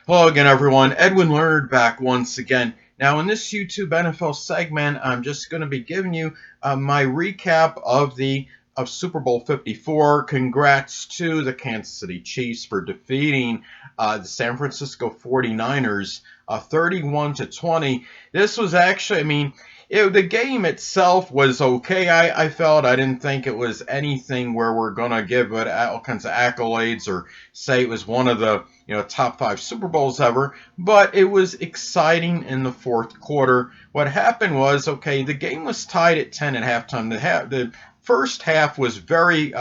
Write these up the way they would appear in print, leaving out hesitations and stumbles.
Hello again, everyone. Edwin Leonard back once again. Now, in this YouTube NFL segment, I'm just going to be giving you my recap of Super Bowl 54. Congrats to the Kansas City Chiefs for defeating the San Francisco 49ers 31 to 20. This was actually, the game itself was okay. I felt I didn't think it was anything where we're gonna give it all kinds of accolades or say it was one of the top five Super Bowls ever, but it was exciting in the fourth quarter. What happened was, okay, the game was tied at 10 at halftime. The first half was very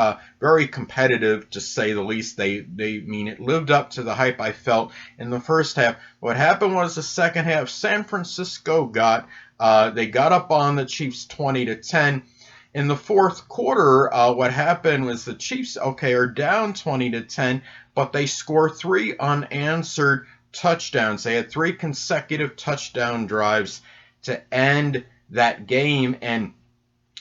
competitive, to say the least. It lived up to the hype I felt in the first half. What happened was the second half, San Francisco they got up on the Chiefs 20 to 10. In the fourth quarter, what happened was the Chiefs, okay, are down 20 to 10, but they score three unanswered touchdowns. They had three consecutive touchdown drives to end that game. And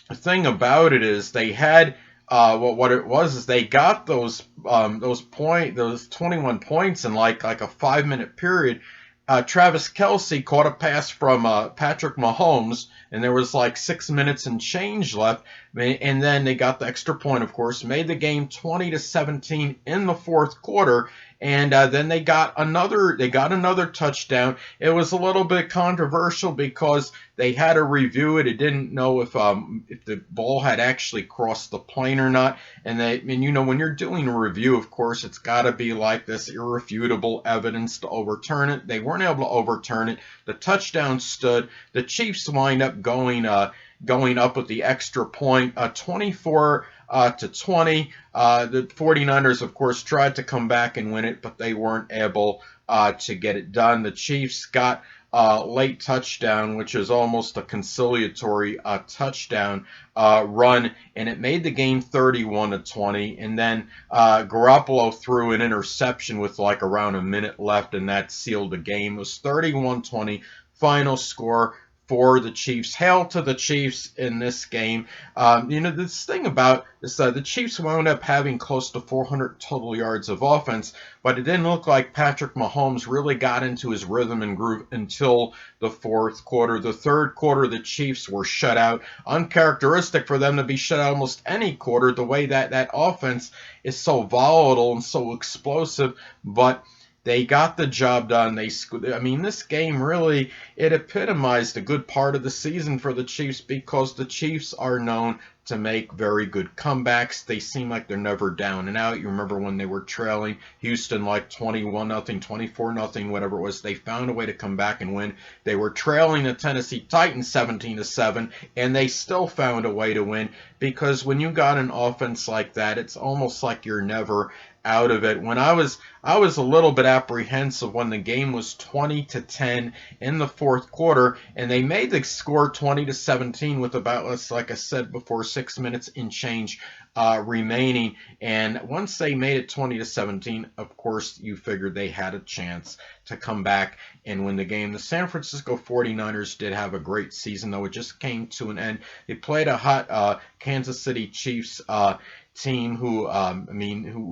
the thing about it is they had what it was is they got those 21 points in like a 5 minute period. Travis Kelce caught a pass from Patrick Mahomes, and there was like 6 minutes and change left. And then they got the extra point, of course, made the game 20 to 17 in the fourth quarter. And then they got another touchdown. It was a little bit controversial because they had to review it. It didn't know if the ball had actually crossed the plane or not. And when you're doing a review, of course, it's got to be like this irrefutable evidence to overturn it. They weren't able to overturn it. The touchdown stood. The Chiefs wind up going up with the extra point, 24 to 20. The 49ers, of course, tried to come back and win it, but they weren't able to get it done. The Chiefs got late touchdown, which is almost a conciliatory touchdown run, and it made the game 31 to 20. And then Garoppolo threw an interception with like around a minute left, and that sealed the game. It was 31-20 final score for the Chiefs. Hail to the Chiefs in this game. This thing about this, the Chiefs wound up having close to 400 total yards of offense, but it didn't look like Patrick Mahomes really got into his rhythm and groove until the fourth quarter. The third quarter, the Chiefs were shut out. Uncharacteristic for them to be shut out almost any quarter, the way that offense is so volatile and so explosive, but they got the job done. This game really it epitomized a good part of the season for the Chiefs because the Chiefs are known to make very good comebacks. They seem like they're never down and out. You remember when they were trailing Houston like 21-0, 24-0, whatever it was. They found a way to come back and win. They were trailing the Tennessee Titans 17-7, and they still found a way to win because when you got an offense like that, it's almost like you're never out of it. When I was a little bit apprehensive when the game was 20 to 10 in the fourth quarter, and they made the score 20 to 17 with about, like I said before, 6 minutes in change remaining. And once they made it 20 to 17, of course, you figured they had a chance to come back and win the game. The San Francisco 49ers did have a great season, though it just came to an end. They played a hot Kansas City Chiefs team who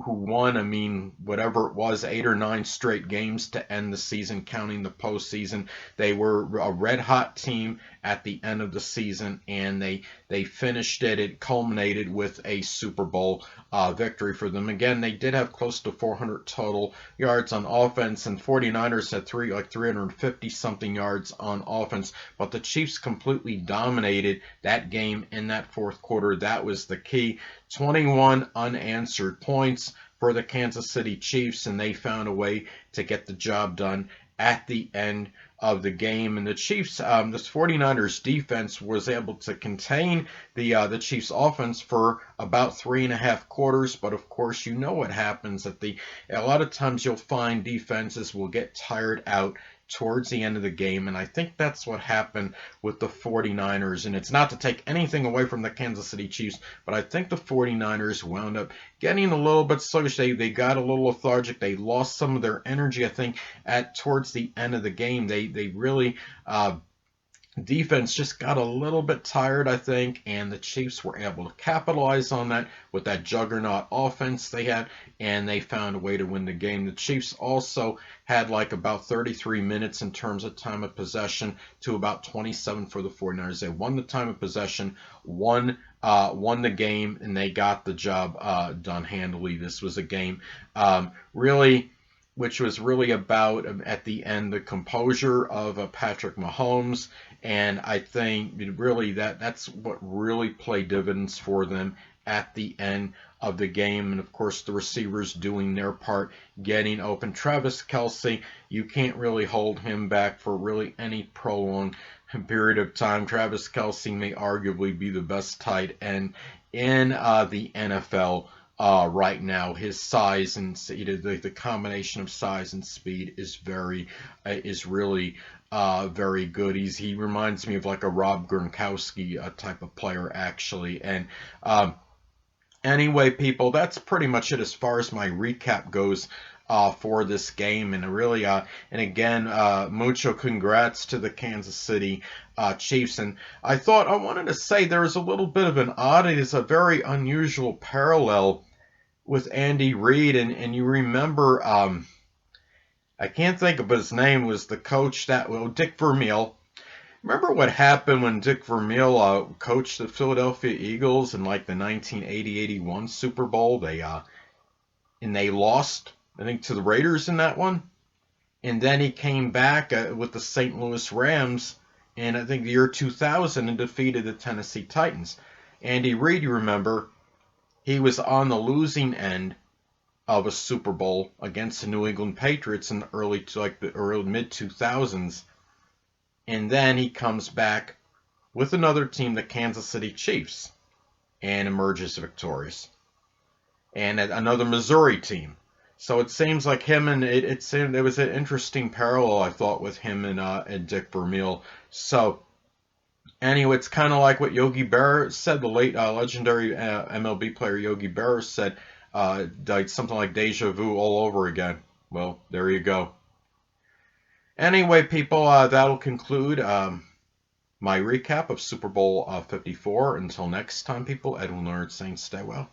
won, whatever it was, 8 or 9 straight games to end the season, counting the postseason. They were a red hot team at the end of the season, and they finished it. It culminated with a Super Bowl victory for them. Again, they did have close to 400 total yards on offense, and 49ers had 350 something yards on offense, but the Chiefs completely dominated that game in that fourth quarter. That was the key. 21 unanswered points for the Kansas City Chiefs, and they found a way to get the job done at the end of the game. And the Chiefs, this 49ers defense was able to contain the Chiefs offense for about 3.5 quarters. But of course, you know what happens a lot of times you'll find defenses will get tired out towards the end of the game, and I think that's what happened with the 49ers. And it's not to take anything away from the Kansas City Chiefs, but I think the 49ers wound up getting a little bit sluggish. They got a little lethargic. They lost some of their energy, I think, at towards the end of the game. They really defense just got a little bit tired, I think, and the Chiefs were able to capitalize on that with that juggernaut offense they had, and they found a way to win the game. The Chiefs also had like about 33 minutes in terms of time of possession to about 27 for the 49ers. They won the time of possession, won the game, and they got the job done handily. This was a game really which was really about at the end the composure of Patrick Mahomes, and I think really that's what really played dividends for them at the end of the game, and of course the receivers doing their part, getting open. Travis Kelce, you can't really hold him back for really any prolonged period of time. Travis Kelce may arguably be the best tight end in the NFL right now. His size and the combination of size and speed is really very good. He reminds me of like a Rob Gronkowski type of player actually. And anyway, people, that's pretty much it as far as my recap goes. For this game, and really, and again, mucho congrats to the Kansas City Chiefs. And I wanted to say there was a little bit of an oddity, it's a very unusual parallel with Andy Reid, and you remember, I can't think of his name, was the coach Dick Vermeil. Remember what happened when Dick Vermeil coached the Philadelphia Eagles in like the 1980-81 Super Bowl? They lost, I think, to the Raiders in that one. And then he came back with the St. Louis Rams in, I think, the year 2000 and defeated the Tennessee Titans. Andy Reid, you remember, he was on the losing end of a Super Bowl against the New England Patriots in the early mid 2000s, and then he comes back with another team, the Kansas City Chiefs, and emerges victorious, and another Missouri team. So it seems like him and it was an interesting parallel, I thought, with him and Dick Vermeil. So anyway, it's kind of like what Yogi Berra said, the late legendary MLB player Yogi Berra said, something like deja vu all over again. Well, there you go. Anyway, people, that'll conclude my recap of Super Bowl 54. Until next time, people, Edwin Leonard saying stay well.